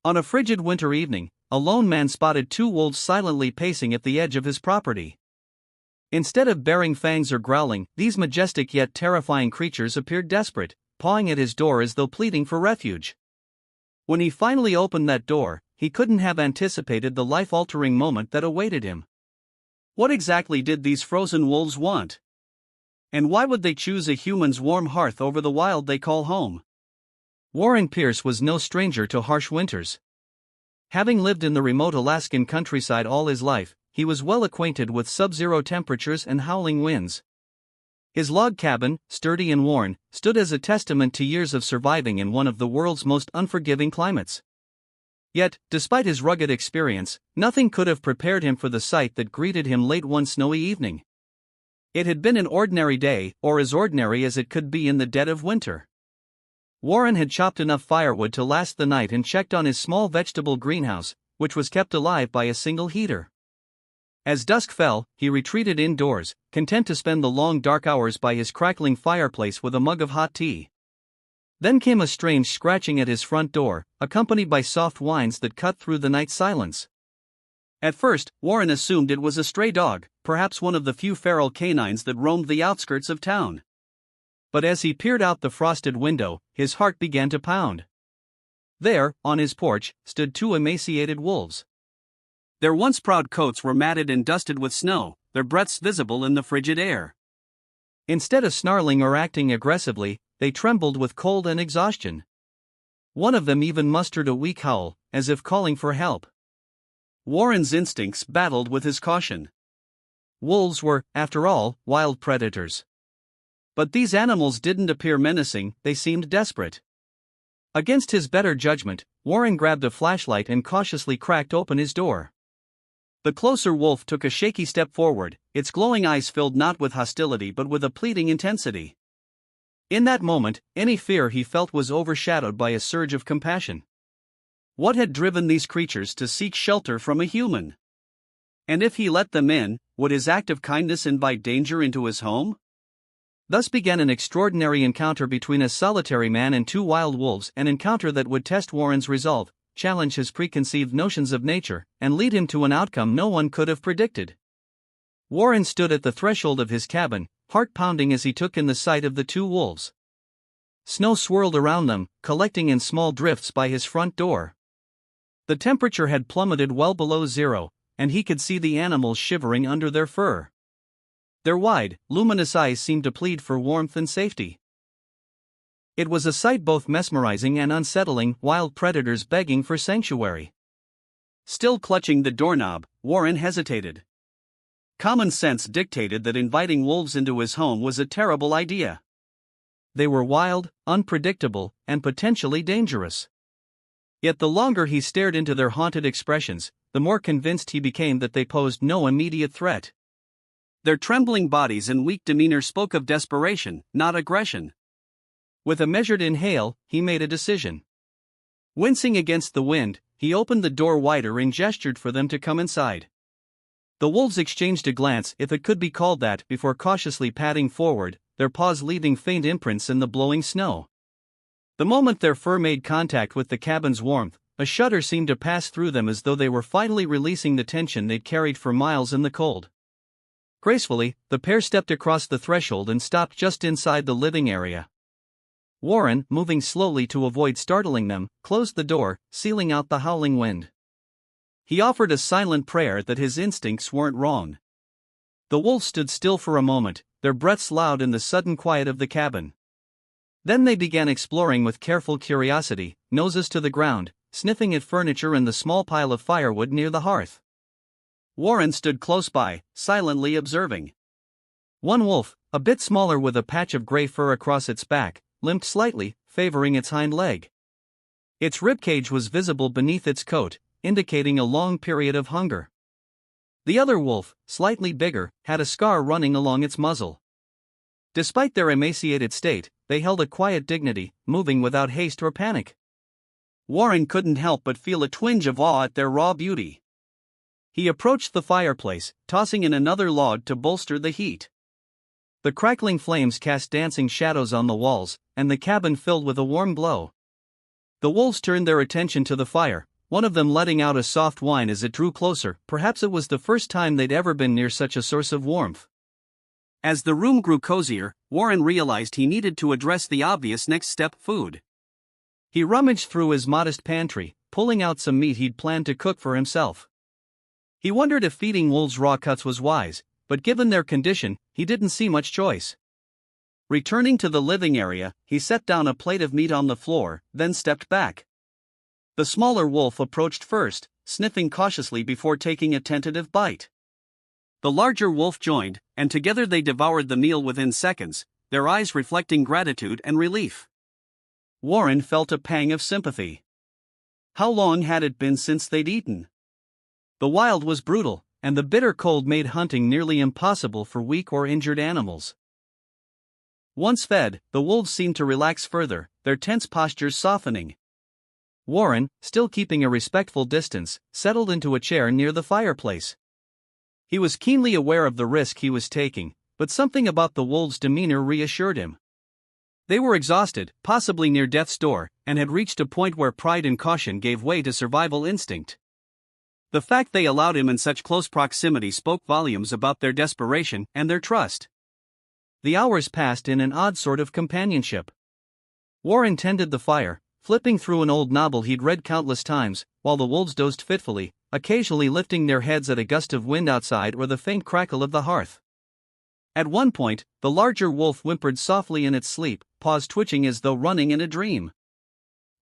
On a frigid winter evening, a lone man spotted two wolves silently pacing at the edge of his property. Instead of baring fangs or growling, these majestic yet terrifying creatures appeared desperate, pawing at his door as though pleading for refuge. When he finally opened that door, he couldn't have anticipated the life-altering moment that awaited him. What exactly did these frozen wolves want? And why would they choose a human's warm hearth over the wild they call home? Warren Pierce was no stranger to harsh winters. Having lived in the remote Alaskan countryside all his life, he was well acquainted with sub-zero temperatures and howling winds. His log cabin, sturdy and worn, stood as a testament to years of surviving in one of the world's most unforgiving climates. Yet, despite his rugged experience, nothing could have prepared him for the sight that greeted him late one snowy evening. It had been an ordinary day, or as ordinary as it could be in the dead of winter. Warren had chopped enough firewood to last the night and checked on his small vegetable greenhouse, which was kept alive by a single heater. As dusk fell, he retreated indoors, content to spend the long dark hours by his crackling fireplace with a mug of hot tea. Then came a strange scratching at his front door, accompanied by soft whines that cut through the night silence. At first, Warren assumed it was a stray dog, perhaps one of the few feral canines that roamed the outskirts of town. But as he peered out the frosted window, his heart began to pound. There, on his porch, stood two emaciated wolves. Their once proud coats were matted and dusted with snow, their breaths visible in the frigid air. Instead of snarling or acting aggressively, they trembled with cold and exhaustion. One of them even mustered a weak howl, as if calling for help. Warren's instincts battled with his caution. Wolves were, after all, wild predators. But these animals didn't appear menacing, they seemed desperate. Against his better judgment, Warren grabbed a flashlight and cautiously cracked open his door. The closer wolf took a shaky step forward, its glowing eyes filled not with hostility but with a pleading intensity. In that moment, any fear he felt was overshadowed by a surge of compassion. What had driven these creatures to seek shelter from a human? And if he let them in, would his act of kindness invite danger into his home? Thus began an extraordinary encounter between a solitary man and two wild wolves, an encounter that would test Warren's resolve, challenge his preconceived notions of nature, and lead him to an outcome no one could have predicted. Warren stood at the threshold of his cabin, heart pounding as he took in the sight of the two wolves. Snow swirled around them, collecting in small drifts by his front door. The temperature had plummeted well below zero, and he could see the animals shivering under their fur. Their wide, luminous eyes seemed to plead for warmth and safety. It was a sight both mesmerizing and unsettling, wild predators begging for sanctuary. Still clutching the doorknob, Warren hesitated. Common sense dictated that inviting wolves into his home was a terrible idea. They were wild, unpredictable, and potentially dangerous. Yet the longer he stared into their haunted expressions, the more convinced he became that they posed no immediate threat. Their trembling bodies and weak demeanor spoke of desperation, not aggression. With a measured inhale, he made a decision. Wincing against the wind, he opened the door wider and gestured for them to come inside. The wolves exchanged a glance, if it could be called that, before cautiously padding forward, their paws leaving faint imprints in the blowing snow. The moment their fur made contact with the cabin's warmth, a shudder seemed to pass through them as though they were finally releasing the tension they'd carried for miles in the cold. Gracefully, the pair stepped across the threshold and stopped just inside the living area. Warren, moving slowly to avoid startling them, closed the door, sealing out the howling wind. He offered a silent prayer that his instincts weren't wrong. The wolves stood still for a moment, their breaths loud in the sudden quiet of the cabin. Then they began exploring with careful curiosity, noses to the ground, sniffing at furniture and the small pile of firewood near the hearth. Warren stood close by, silently observing. One wolf, a bit smaller with a patch of gray fur across its back, limped slightly, favoring its hind leg. Its ribcage was visible beneath its coat, indicating a long period of hunger. The other wolf, slightly bigger, had a scar running along its muzzle. Despite their emaciated state, they held a quiet dignity, moving without haste or panic. Warren couldn't help but feel a twinge of awe at their raw beauty. He approached the fireplace, tossing in another log to bolster the heat. The crackling flames cast dancing shadows on the walls, and the cabin filled with a warm glow. The wolves turned their attention to the fire, one of them letting out a soft whine as it drew closer. Perhaps it was the first time they'd ever been near such a source of warmth. As the room grew cozier, Warren realized he needed to address the obvious next step: food. He rummaged through his modest pantry, pulling out some meat he'd planned to cook for himself. He wondered if feeding wolves raw cuts was wise, but given their condition, he didn't see much choice. Returning to the living area, he set down a plate of meat on the floor, then stepped back. The smaller wolf approached first, sniffing cautiously before taking a tentative bite. The larger wolf joined, and together they devoured the meal within seconds, their eyes reflecting gratitude and relief. Warren felt a pang of sympathy. How long had it been since they'd eaten? The wild was brutal, and the bitter cold made hunting nearly impossible for weak or injured animals. Once fed, the wolves seemed to relax further, their tense postures softening. Warren, still keeping a respectful distance, settled into a chair near the fireplace. He was keenly aware of the risk he was taking, but something about the wolves' demeanor reassured him. They were exhausted, possibly near death's door, and had reached a point where pride and caution gave way to survival instinct. The fact they allowed him in such close proximity spoke volumes about their desperation and their trust. The hours passed in an odd sort of companionship. Warren tended the fire, flipping through an old novel he'd read countless times, while the wolves dozed fitfully, occasionally lifting their heads at a gust of wind outside or the faint crackle of the hearth. At one point, the larger wolf whimpered softly in its sleep, paws twitching as though running in a dream.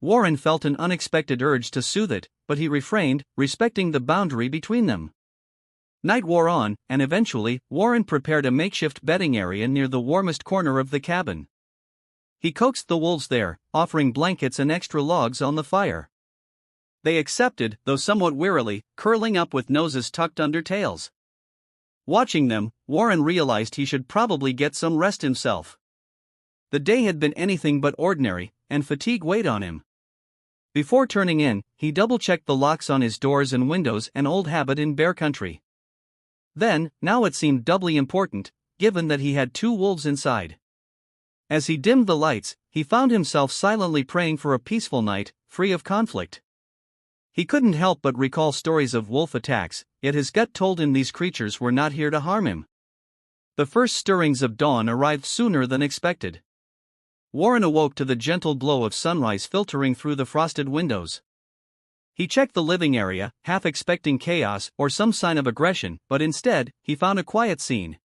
Warren felt an unexpected urge to soothe it, but he refrained, respecting the boundary between them. Night wore on, and eventually, Warren prepared a makeshift bedding area near the warmest corner of the cabin. He coaxed the wolves there, offering blankets and extra logs on the fire. They accepted, though somewhat wearily, curling up with noses tucked under tails. Watching them, Warren realized he should probably get some rest himself. The day had been anything but ordinary, and fatigue weighed on him. Before turning in, he double-checked the locks on his doors and windows, an old habit in bear country. Then, now it seemed doubly important, given that he had 2 wolves inside. As he dimmed the lights, he found himself silently praying for a peaceful night, free of conflict. He couldn't help but recall stories of wolf attacks, yet his gut told him these creatures were not here to harm him. The first stirrings of dawn arrived sooner than expected. Warren awoke to the gentle glow of sunrise filtering through the frosted windows. He checked the living area, half expecting chaos or some sign of aggression, but instead, he found a quiet scene.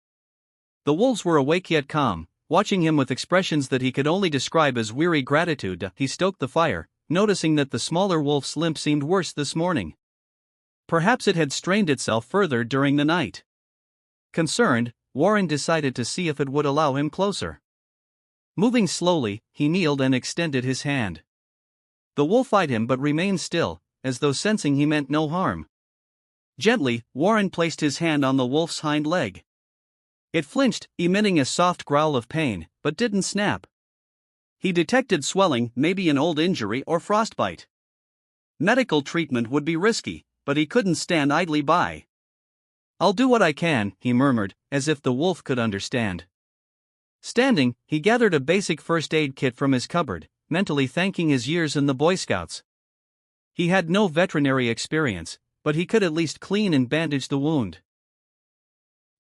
The wolves were awake yet calm, watching him with expressions that he could only describe as weary gratitude. He stoked the fire, noticing that the smaller wolf's limp seemed worse this morning. Perhaps it had strained itself further during the night. Concerned, Warren decided to see if it would allow him closer. Moving slowly, he kneeled and extended his hand. The wolf eyed him but remained still, as though sensing he meant no harm. Gently, Warren placed his hand on the wolf's hind leg. It flinched, emitting a soft growl of pain, but didn't snap. He detected swelling, maybe an old injury or frostbite. Medical treatment would be risky, but he couldn't stand idly by. "I'll do what I can," he murmured, as if the wolf could understand. Standing, he gathered a basic first aid kit from his cupboard, mentally thanking his years in the Boy Scouts. He had no veterinary experience, but he could at least clean and bandage the wound.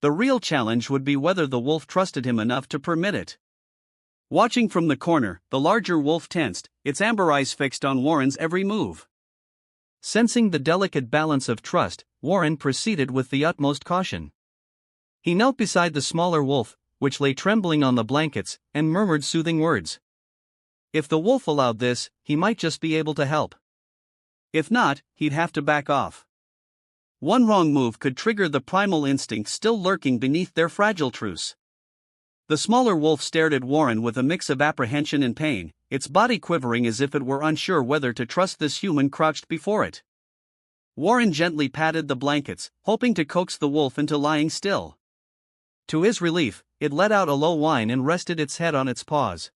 The real challenge would be whether the wolf trusted him enough to permit it. Watching from the corner, the larger wolf tensed, its amber eyes fixed on Warren's every move. Sensing the delicate balance of trust, Warren proceeded with the utmost caution. He knelt beside the smaller wolf, which lay trembling on the blankets, and murmured soothing words. If the wolf allowed this, he might just be able to help. If not, he'd have to back off. One wrong move could trigger the primal instinct still lurking beneath their fragile truce. The smaller wolf stared at Warren with a mix of apprehension and pain, its body quivering as if it were unsure whether to trust this human crouched before it. Warren gently patted the blankets, hoping to coax the wolf into lying still. To his relief, it let out a low whine and rested its head on its paws.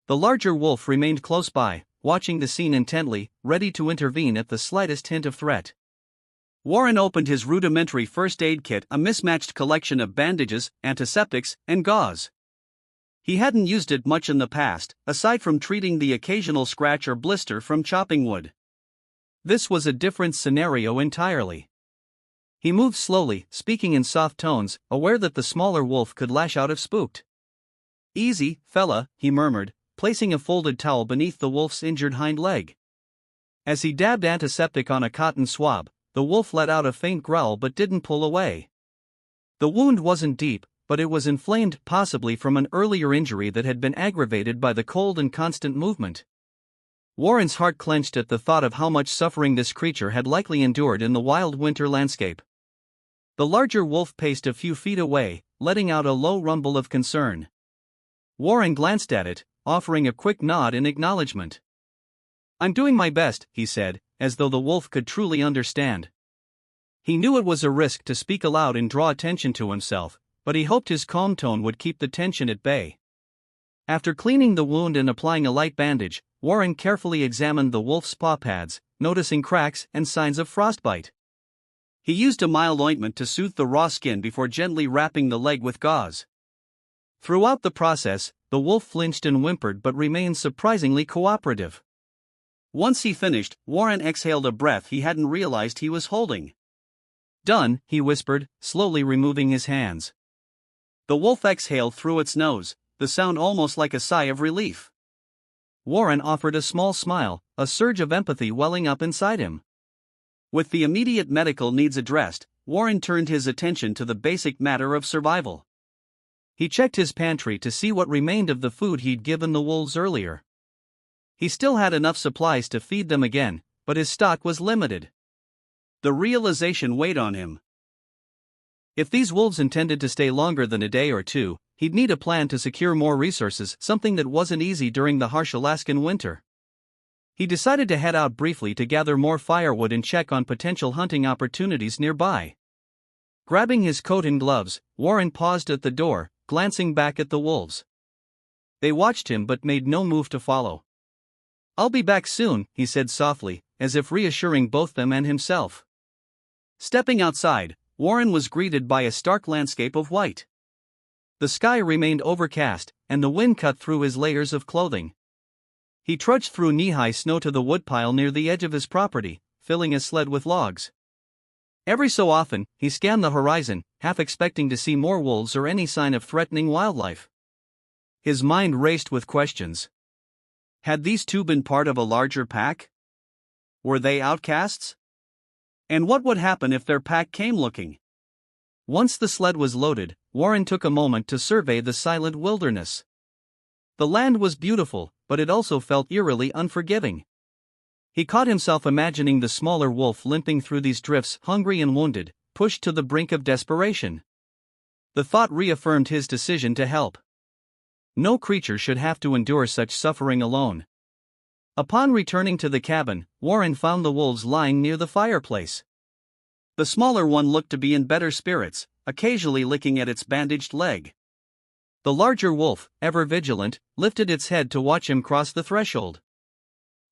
The larger wolf remained close by, watching the scene intently, ready to intervene at the slightest hint of threat. Warren opened his rudimentary first aid kit, a mismatched collection of bandages, antiseptics, and gauze. He hadn't used it much in the past, aside from treating the occasional scratch or blister from chopping wood. This was a different scenario entirely. He moved slowly, speaking in soft tones, aware that the smaller wolf could lash out if spooked. "Easy, fella," he murmured, placing a folded towel beneath the wolf's injured hind leg. As he dabbed antiseptic on a cotton swab, the wolf let out a faint growl but didn't pull away. The wound wasn't deep, but it was inflamed, possibly from an earlier injury that had been aggravated by the cold and constant movement. Warren's heart clenched at the thought of how much suffering this creature had likely endured in the wild winter landscape. The larger wolf paced a few feet away, letting out a low rumble of concern. Warren glanced at it, offering a quick nod in acknowledgement. "I'm doing my best," he said, as though the wolf could truly understand. He knew it was a risk to speak aloud and draw attention to himself, but he hoped his calm tone would keep the tension at bay. After cleaning the wound and applying a light bandage, Warren carefully examined the wolf's paw pads, noticing cracks and signs of frostbite. He used a mild ointment to soothe the raw skin before gently wrapping the leg with gauze. Throughout the process, the wolf flinched and whimpered but remained surprisingly cooperative. Once he finished, Warren exhaled a breath he hadn't realized he was holding. "Done," he whispered, slowly removing his hands. The wolf exhaled through its nose, the sound almost like a sigh of relief. Warren offered a small smile, a surge of empathy welling up inside him. With the immediate medical needs addressed, Warren turned his attention to the basic matter of survival. He checked his pantry to see what remained of the food he'd given the wolves earlier. He still had enough supplies to feed them again, but his stock was limited. The realization weighed on him. If these wolves intended to stay longer than a day or two, he'd need a plan to secure more resources, something that wasn't easy during the harsh Alaskan winter. He decided to head out briefly to gather more firewood and check on potential hunting opportunities nearby. Grabbing his coat and gloves, Warren paused at the door, glancing back at the wolves. They watched him but made no move to follow. "I'll be back soon," he said softly, as if reassuring both them and himself. Stepping outside, Warren was greeted by a stark landscape of white. The sky remained overcast, and the wind cut through his layers of clothing. He trudged through knee-high snow to the woodpile near the edge of his property, filling his sled with logs. Every so often, he scanned the horizon, half expecting to see more wolves or any sign of threatening wildlife. His mind raced with questions. Had these two been part of a larger pack? Were they outcasts? And what would happen if their pack came looking? Once the sled was loaded, Warren took a moment to survey the silent wilderness. The land was beautiful, but it also felt eerily unforgiving. He caught himself imagining the smaller wolf limping through these drifts, hungry and wounded, pushed to the brink of desperation. The thought reaffirmed his decision to help. No creature should have to endure such suffering alone. Upon returning to the cabin, Warren found the wolves lying near the fireplace. The smaller one looked to be in better spirits, occasionally licking at its bandaged leg. The larger wolf, ever vigilant, lifted its head to watch him cross the threshold.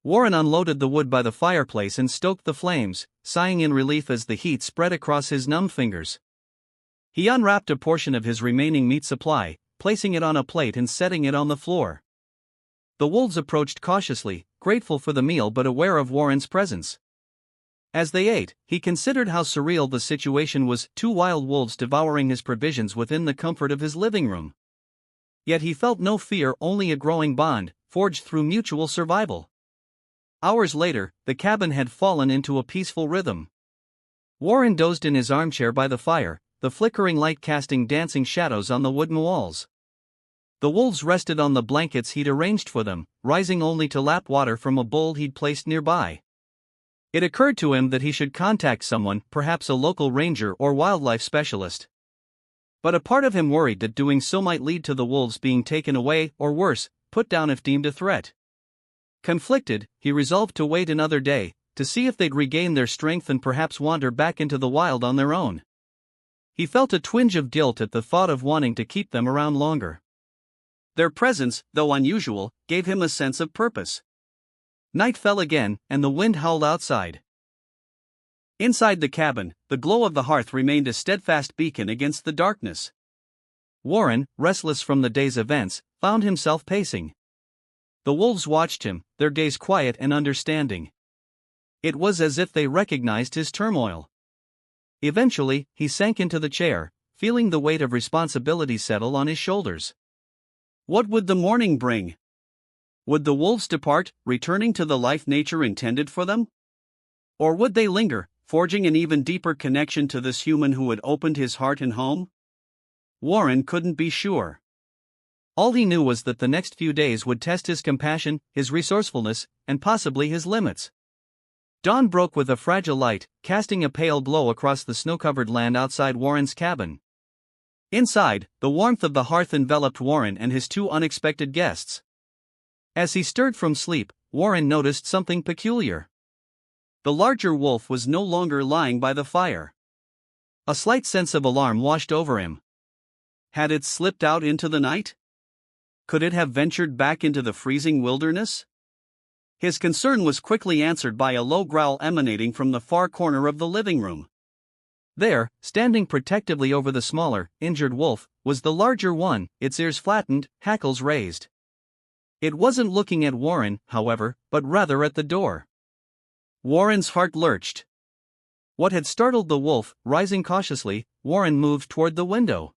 Warren unloaded the wood by the fireplace and stoked the flames, sighing in relief as the heat spread across his numb fingers. He unwrapped a portion of his remaining meat supply, placing it on a plate and setting it on the floor. The wolves approached cautiously, grateful for the meal but aware of Warren's presence. As they ate, he considered how surreal the situation was, two wild wolves devouring his provisions within the comfort of his living room. Yet he felt no fear, only a growing bond, forged through mutual survival. Hours later, the cabin had fallen into a peaceful rhythm. Warren dozed in his armchair by the fire, the flickering light casting dancing shadows on the wooden walls. The wolves rested on the blankets he'd arranged for them, rising only to lap water from a bowl he'd placed nearby. It occurred to him that he should contact someone, perhaps a local ranger or wildlife specialist. But a part of him worried that doing so might lead to the wolves being taken away, or worse, put down if deemed a threat. Conflicted, he resolved to wait another day, to see if they'd regain their strength and perhaps wander back into the wild on their own. He felt a twinge of guilt at the thought of wanting to keep them around longer. Their presence, though unusual, gave him a sense of purpose. Night fell again, and the wind howled outside. Inside the cabin, the glow of the hearth remained a steadfast beacon against the darkness. Warren, restless from the day's events, found himself pacing. The wolves watched him, their gaze quiet and understanding. It was as if they recognized his turmoil. Eventually, he sank into the chair, feeling the weight of responsibility settle on his shoulders. What would the morning bring? Would the wolves depart, returning to the life nature intended for them? Or would they linger, forging an even deeper connection to this human who had opened his heart and home? Warren couldn't be sure. All he knew was that the next few days would test his compassion, his resourcefulness, and possibly his limits. Dawn broke with a fragile light, casting a pale glow across the snow-covered land outside Warren's cabin. Inside, the warmth of the hearth enveloped Warren and his two unexpected guests. As he stirred from sleep, Warren noticed something peculiar. The larger wolf was no longer lying by the fire. A slight sense of alarm washed over him. Had it slipped out into the night? Could it have ventured back into the freezing wilderness? His concern was quickly answered by a low growl emanating from the far corner of the living room. There, standing protectively over the smaller, injured wolf, was the larger one, its ears flattened, hackles raised. It wasn't looking at Warren, however, but rather at the door. Warren's heart lurched. What had startled the wolf, rising cautiously, Warren moved toward the window.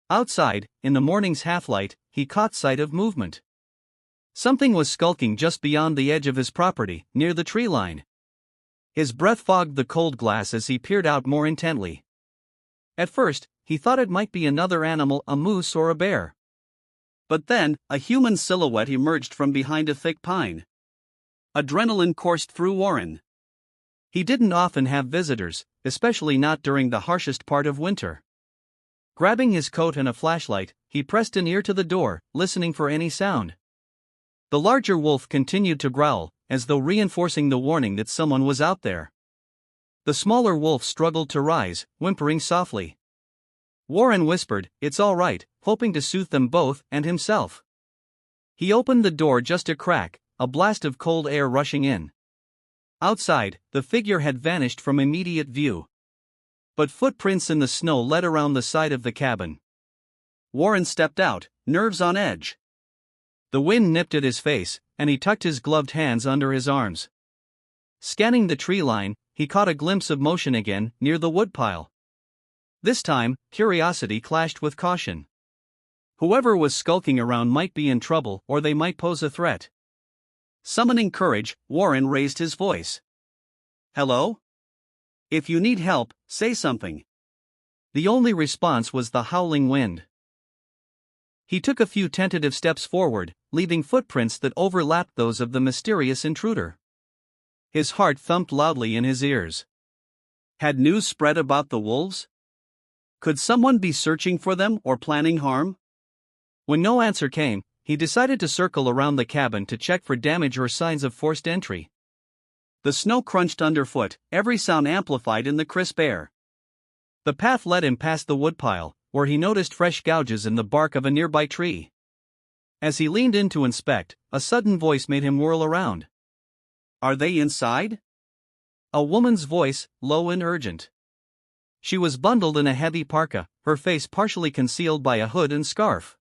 Outside, in the morning's half-light, he caught sight of movement. Something was skulking just beyond the edge of his property, near the tree line. His breath fogged the cold glass as he peered out more intently. At first, he thought it might be another animal, a moose or a bear. But then, a human silhouette emerged from behind a thick pine. Adrenaline coursed through Warren. He didn't often have visitors, especially not during the harshest part of winter. Grabbing his coat and a flashlight, he pressed an ear to the door, listening for any sound. The larger wolf continued to growl, as though reinforcing the warning that someone was out there. The smaller wolf struggled to rise, whimpering softly. Warren whispered, "It's all right," hoping to soothe them both and himself. He opened the door just a crack, a blast of cold air rushing in. Outside, the figure had vanished from immediate view. But footprints in the snow led around the side of the cabin. Warren stepped out, nerves on edge. The wind nipped at his face, and he tucked his gloved hands under his arms. Scanning the tree line, he caught a glimpse of motion again, near the woodpile. This time, curiosity clashed with caution. Whoever was skulking around might be in trouble, or they might pose a threat. Summoning courage, Warren raised his voice. "Hello? If you need help, say something." The only response was the howling wind. He took a few tentative steps forward, leaving footprints that overlapped those of the mysterious intruder. His heart thumped loudly in his ears. Had news spread about the wolves? Could someone be searching for them or planning harm? When no answer came, he decided to circle around the cabin to check for damage or signs of forced entry. The snow crunched underfoot, every sound amplified in the crisp air. The path led him past the woodpile, where he noticed fresh gouges in the bark of a nearby tree. As he leaned in to inspect, a sudden voice made him whirl around. "Are they inside?" A woman's voice, low and urgent. She was bundled in a heavy parka, her face partially concealed by a hood and scarf.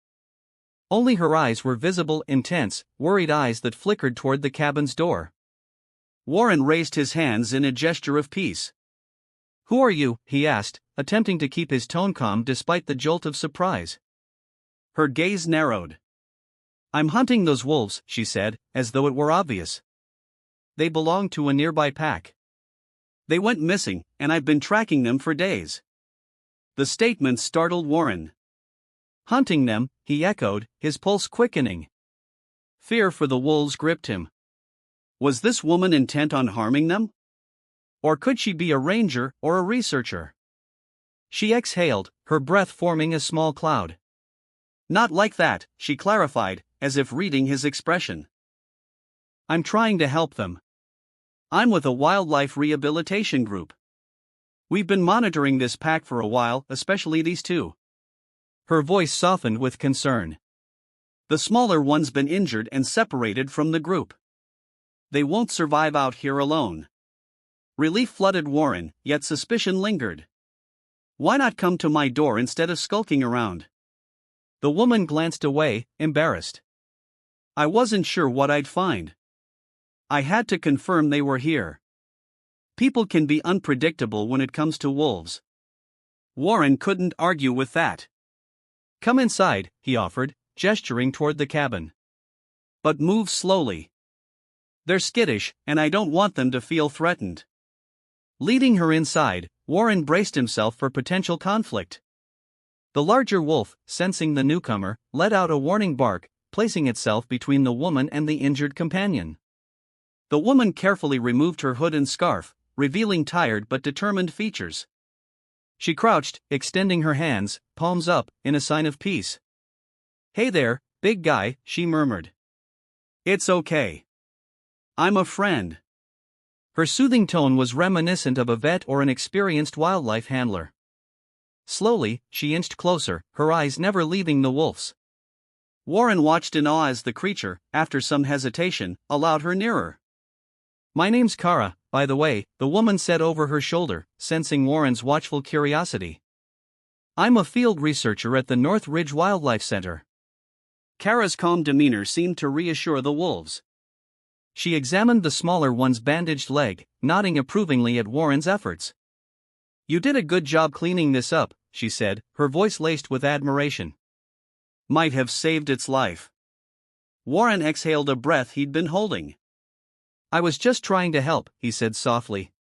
Only her eyes were visible, intense, worried eyes that flickered toward the cabin's door. Warren raised his hands in a gesture of peace. "Who are you?" he asked, attempting to keep his tone calm despite the jolt of surprise. Her gaze narrowed. "I'm hunting those wolves," she said, as though it were obvious. "They belong to a nearby pack. They went missing, and I've been tracking them for days." The statement startled Warren. "Hunting them," he echoed, his pulse quickening. Fear for the wolves gripped him. Was this woman intent on harming them? Or could she be a ranger or a researcher? She exhaled, her breath forming a small cloud. "Not like that," she clarified, as if reading his expression. "I'm trying to help them. I'm with a wildlife rehabilitation group. We've been monitoring this pack for a while, especially these two." Her voice softened with concern. "The smaller one's been injured and separated from the group. They won't survive out here alone." Relief flooded Warren, yet suspicion lingered. "Why not come to my door instead of skulking around?" The woman glanced away, embarrassed. "I wasn't sure what I'd find. I had to confirm they were here." People can be unpredictable when it comes to wolves. Warren couldn't argue with that. Come inside, he offered, gesturing toward the cabin. But move slowly. They're skittish, and I don't want them to feel threatened. Leading her inside, Warren braced himself for potential conflict. The larger wolf, sensing the newcomer, let out a warning bark, placing itself between the woman and the injured companion. The woman carefully removed her hood and scarf, revealing tired but determined features. She crouched, extending her hands, palms up, in a sign of peace. "Hey there, big guy," she murmured. "It's okay. I'm a friend." Her soothing tone was reminiscent of a vet or an experienced wildlife handler. Slowly, she inched closer, her eyes never leaving the wolf's. Warren watched in awe as the creature, after some hesitation, allowed her nearer. "My name's Kara, by the way," the woman said over her shoulder, sensing Warren's watchful curiosity. "I'm a field researcher at the North Ridge Wildlife Center." Kara's calm demeanor seemed to reassure the wolves. She examined the smaller one's bandaged leg, nodding approvingly at Warren's efforts. "You did a good job cleaning this up," she said, her voice laced with admiration. "Might have saved its life." Warren exhaled a breath he'd been holding. "I was just trying to help," he said softly.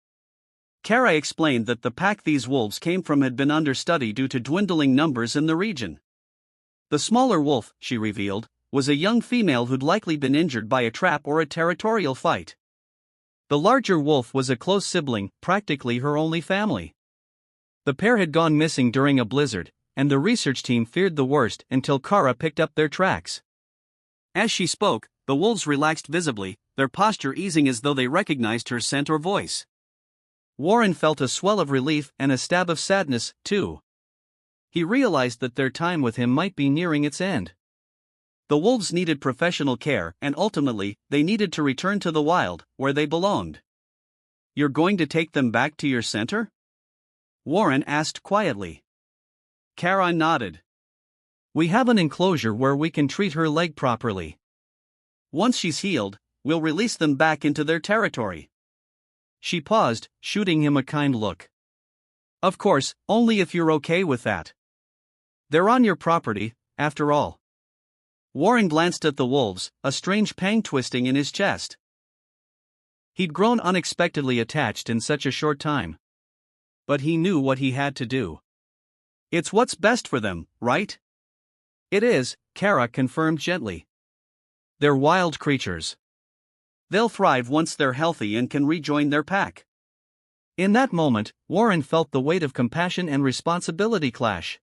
Kara explained that the pack these wolves came from had been understudy due to dwindling numbers in the region. The smaller wolf, she revealed, was a young female who'd likely been injured by a trap or a territorial fight. The larger wolf was a close sibling, practically her only family. The pair had gone missing during a blizzard, and the research team feared the worst until Kara picked up their tracks. As she spoke, the wolves relaxed visibly, their posture easing as though they recognized her scent or voice. Warren felt a swell of relief and a stab of sadness, too. He realized that their time with him might be nearing its end. The wolves needed professional care, and ultimately, they needed to return to the wild, where they belonged. "You're going to take them back to your center?" Warren asked quietly. Kara nodded. "We have an enclosure where we can treat her leg properly. Once she's healed, we'll release them back into their territory." She paused, shooting him a kind look. "Of course, only if you're okay with that. They're on your property, after all." Warren glanced at the wolves, a strange pang twisting in his chest. He'd grown unexpectedly attached in such a short time. But he knew what he had to do. "It's what's best for them, right?" "It is," Kara confirmed gently. "They're wild creatures. They'll thrive once they're healthy and can rejoin their pack." In that moment, Warren felt the weight of compassion and responsibility clash.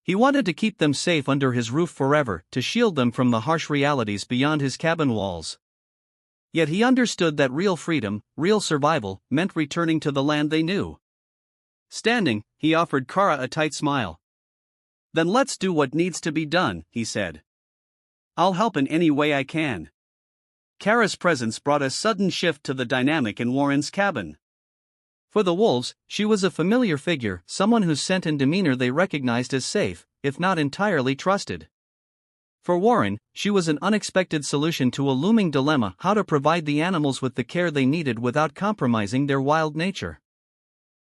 He wanted to keep them safe under his roof forever, to shield them from the harsh realities beyond his cabin walls. Yet he understood that real freedom, real survival, meant returning to the land they knew. Standing, he offered Kara a tight smile. "Then let's do what needs to be done," he said. "I'll help in any way I can." Kara's presence brought a sudden shift to the dynamic in Warren's cabin. For the wolves, she was a familiar figure, someone whose scent and demeanor they recognized as safe, if not entirely trusted. For Warren, she was an unexpected solution to a looming dilemma: how to provide the animals with the care they needed without compromising their wild nature.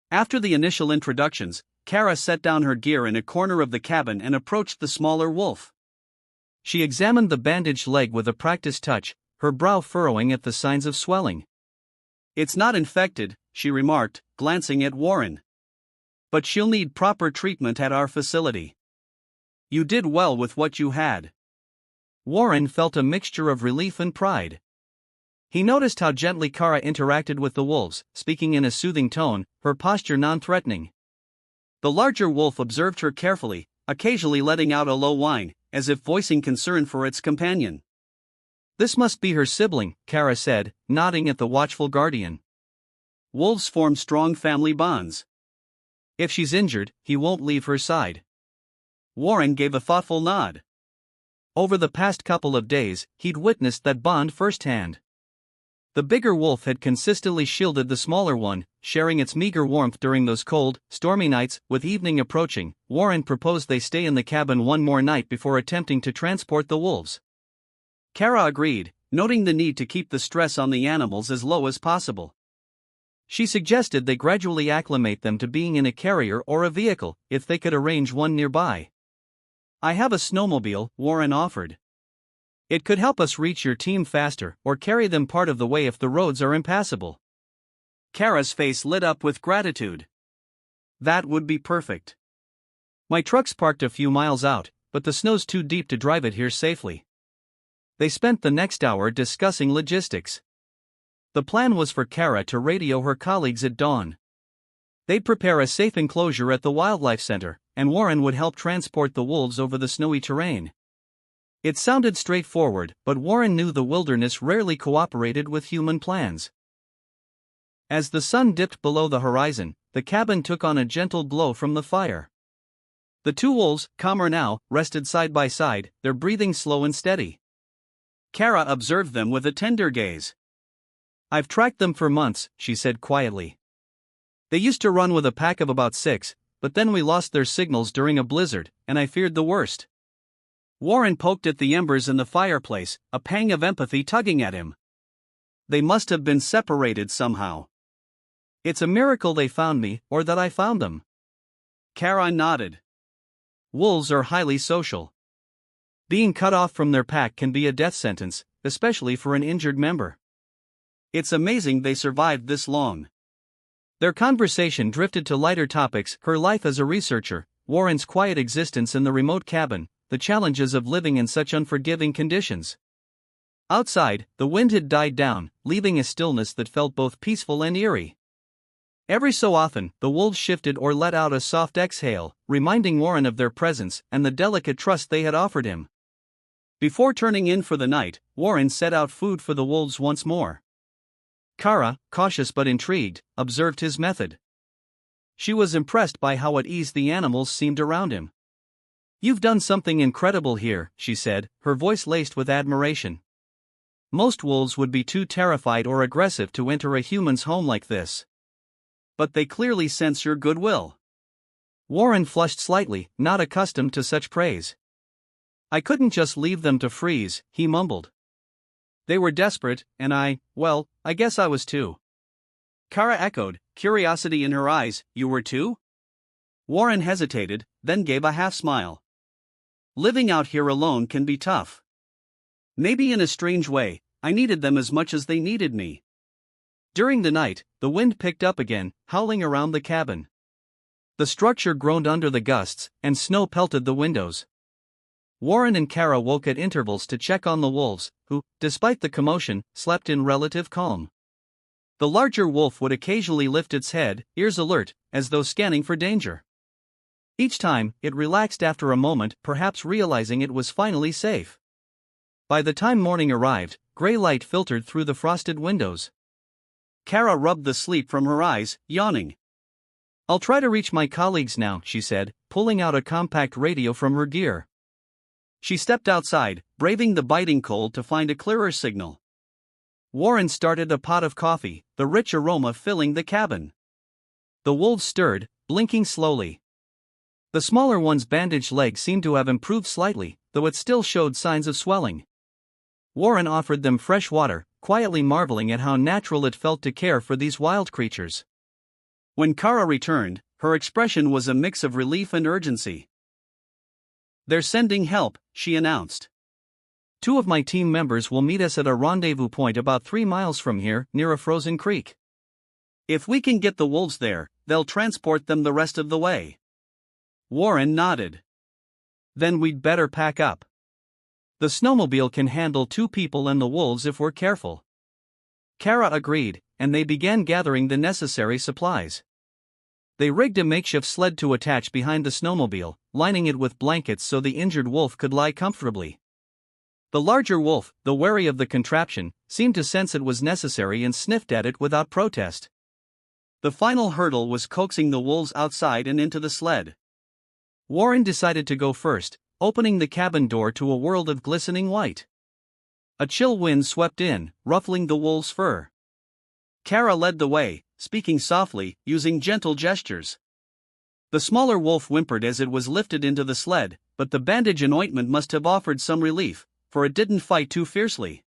After the initial introductions, Kara set down her gear in a corner of the cabin and approached the smaller wolf. She examined the bandaged leg with a practiced touch, her brow furrowing at the signs of swelling. "It's not infected," she remarked, glancing at Warren. "But she'll need proper treatment at our facility. You did well with what you had." Warren felt a mixture of relief and pride. He noticed how gently Kara interacted with the wolves, speaking in a soothing tone, her posture non-threatening. The larger wolf observed her carefully, occasionally letting out a low whine, as if voicing concern for its companion. "This must be her sibling," Kara said, nodding at the watchful guardian. "Wolves form strong family bonds. If she's injured, he won't leave her side." Warren gave a thoughtful nod. Over the past couple of days, he'd witnessed that bond firsthand. The bigger wolf had consistently shielded the smaller one, sharing its meager warmth during those cold, stormy nights. With evening approaching, Warren proposed they stay in the cabin one more night before attempting to transport the wolves. Kara agreed, noting the need to keep the stress on the animals as low as possible. She suggested they gradually acclimate them to being in a carrier or a vehicle, if they could arrange one nearby. I have a snowmobile, Warren offered. It could help us reach your team faster or carry them part of the way if the roads are impassable. Kara's face lit up with gratitude. That would be perfect. My truck's parked a few miles out, but the snow's too deep to drive it here safely. They spent the next hour discussing logistics. The plan was for Kara to radio her colleagues at dawn. They'd prepare a safe enclosure at the wildlife center, and Warren would help transport the wolves over the snowy terrain. It sounded straightforward, but Warren knew the wilderness rarely cooperated with human plans. As the sun dipped below the horizon, the cabin took on a gentle glow from the fire. The two wolves, calmer now, rested side by side, their breathing slow and steady. Kara observed them with a tender gaze. I've tracked them for months, she said quietly. They used to run with a pack of about 6, but then we lost their signals during a blizzard, and I feared the worst. Warren poked at the embers in the fireplace, a pang of empathy tugging at him. They must have been separated somehow. It's a miracle they found me, or that I found them. Kara nodded. Wolves are highly social. Being cut off from their pack can be a death sentence, especially for an injured member. It's amazing they survived this long. Their conversation drifted to lighter topics: her life as a researcher, Warren's quiet existence in the remote cabin, the challenges of living in such unforgiving conditions. Outside, the wind had died down, leaving a stillness that felt both peaceful and eerie. Every so often, the wolves shifted or let out a soft exhale, reminding Warren of their presence and the delicate trust they had offered him. Before turning in for the night, Warren set out food for the wolves once more. Kara, cautious but intrigued, observed his method. She was impressed by how at ease the animals seemed around him. You've done something incredible here, she said, her voice laced with admiration. Most wolves would be too terrified or aggressive to enter a human's home like this. But they clearly sense your goodwill. Warren flushed slightly, not accustomed to such praise. I couldn't just leave them to freeze, he mumbled. They were desperate, and I guess I was too. Kara echoed, curiosity in her eyes. You were too? Warren hesitated, then gave a half-smile. Living out here alone can be tough. Maybe in a strange way, I needed them as much as they needed me. During the night, the wind picked up again, howling around the cabin. The structure groaned under the gusts, and snow pelted the windows. Warren and Kara woke at intervals to check on the wolves, who, despite the commotion, slept in relative calm. The larger wolf would occasionally lift its head, ears alert, as though scanning for danger. Each time, it relaxed after a moment, perhaps realizing it was finally safe. By the time morning arrived, gray light filtered through the frosted windows. Kara rubbed the sleep from her eyes, yawning. I'll try to reach my colleagues now, she said, pulling out a compact radio from her gear. She stepped outside, braving the biting cold to find a clearer signal. Warren started a pot of coffee, the rich aroma filling the cabin. The wolves stirred, blinking slowly. The smaller one's bandaged leg seemed to have improved slightly, though it still showed signs of swelling. Warren offered them fresh water, quietly marveling at how natural it felt to care for these wild creatures. When Kara returned, her expression was a mix of relief and urgency. They're sending help, she announced. 2 of my team members will meet us at a rendezvous point about 3 miles from here, near a frozen creek. If we can get the wolves there, they'll transport them the rest of the way. Warren nodded. Then we'd better pack up. The snowmobile can handle 2 people and the wolves if we're careful. Kara agreed, and they began gathering the necessary supplies. They rigged a makeshift sled to attach behind the snowmobile, lining it with blankets so the injured wolf could lie comfortably. The larger wolf, though wary of the contraption, seemed to sense it was necessary and sniffed at it without protest. The final hurdle was coaxing the wolves outside and into the sled. Warren decided to go first, opening the cabin door to a world of glistening white. A chill wind swept in, ruffling the wolves' fur. Kara led the way, speaking softly, using gentle gestures. The smaller wolf whimpered as it was lifted into the sled, but the bandage and ointment must have offered some relief, for it didn't fight too fiercely.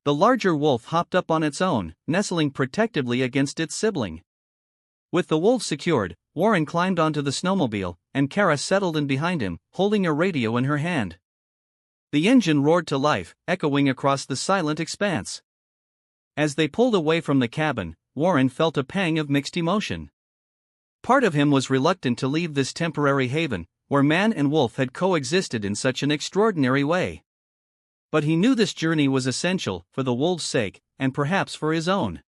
The larger wolf hopped up on its own, nestling protectively against its sibling. With the wolves secured, Warren climbed onto the snowmobile, and Kara settled in behind him, holding a radio in her hand. The engine roared to life, echoing across the silent expanse. As they pulled away from the cabin, Warren felt a pang of mixed emotion. Part of him was reluctant to leave this temporary haven, where man and wolf had coexisted in such an extraordinary way. But he knew this journey was essential, for the wolves' sake, and perhaps for his own.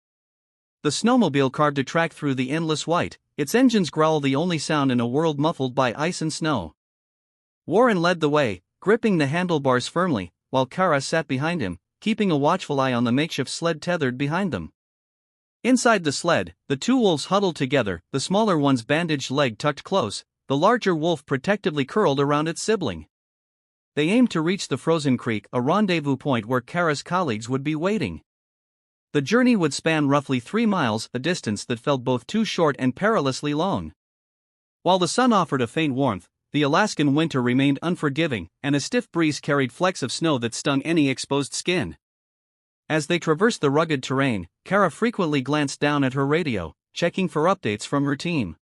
The snowmobile carved a track through the endless white, its engine's growl the only sound in a world muffled by ice and snow. Warren led the way, gripping the handlebars firmly, while Kara sat behind him, keeping a watchful eye on the makeshift sled tethered behind them. Inside the sled, the two wolves huddled together, the smaller one's bandaged leg tucked close, the larger wolf protectively curled around its sibling. They aimed to reach the frozen creek, a rendezvous point where Kara's colleagues would be waiting. The journey would span roughly 3 miles, a distance that felt both too short and perilously long. While the sun offered a faint warmth, the Alaskan winter remained unforgiving, and a stiff breeze carried flecks of snow that stung any exposed skin. As they traversed the rugged terrain, Kara frequently glanced down at her radio, checking for updates from her team.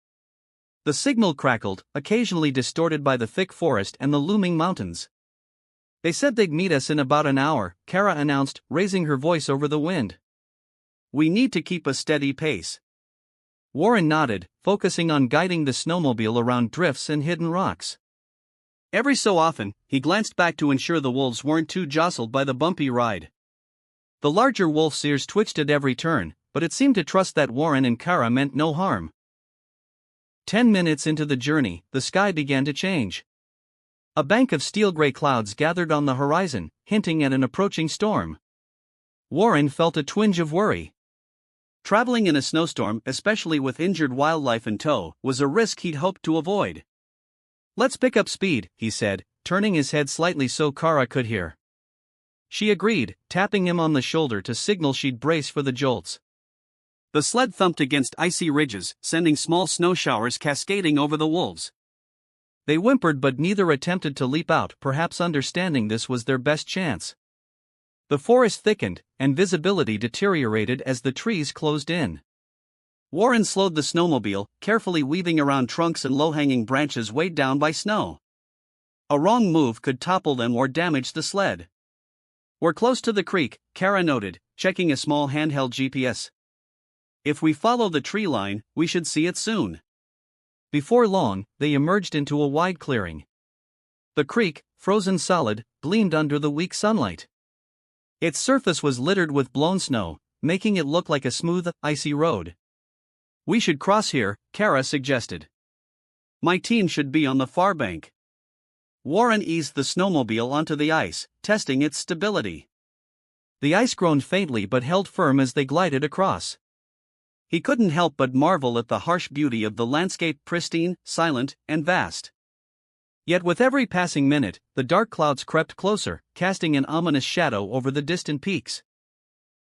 The signal crackled, occasionally distorted by the thick forest and the looming mountains. "They said they'd meet us in about an hour," Kara announced, raising her voice over the wind. "We need to keep a steady pace." Warren nodded, focusing on guiding the snowmobile around drifts and hidden rocks. Every so often, he glanced back to ensure the wolves weren't too jostled by the bumpy ride. The larger wolf's ears twitched at every turn, but it seemed to trust that Warren and Kara meant no harm. 10 minutes into the journey, the sky began to change. A bank of steel-gray clouds gathered on the horizon, hinting at an approaching storm. Warren felt a twinge of worry. Traveling in a snowstorm, especially with injured wildlife in tow, was a risk he'd hoped to avoid. "Let's pick up speed," he said, turning his head slightly so Kara could hear. She agreed, tapping him on the shoulder to signal she'd brace for the jolts. The sled thumped against icy ridges, sending small snow showers cascading over the wolves. They whimpered, but neither attempted to leap out, perhaps understanding this was their best chance. The forest thickened, and visibility deteriorated as the trees closed in. Warren slowed the snowmobile, carefully weaving around trunks and low-hanging branches weighed down by snow. A wrong move could topple them or damage the sled. "We're close to the creek," Kara noted, checking a small handheld GPS. "If we follow the tree line, we should see it soon." Before long, they emerged into a wide clearing. The creek, frozen solid, gleamed under the weak sunlight. Its surface was littered with blown snow, making it look like a smooth, icy road. "We should cross here," Kara suggested. "My team should be on the far bank." Warren eased the snowmobile onto the ice, testing its stability. The ice groaned faintly but held firm as they glided across. He couldn't help but marvel at the harsh beauty of the landscape, pristine, silent, and vast. Yet with every passing minute, the dark clouds crept closer, casting an ominous shadow over the distant peaks.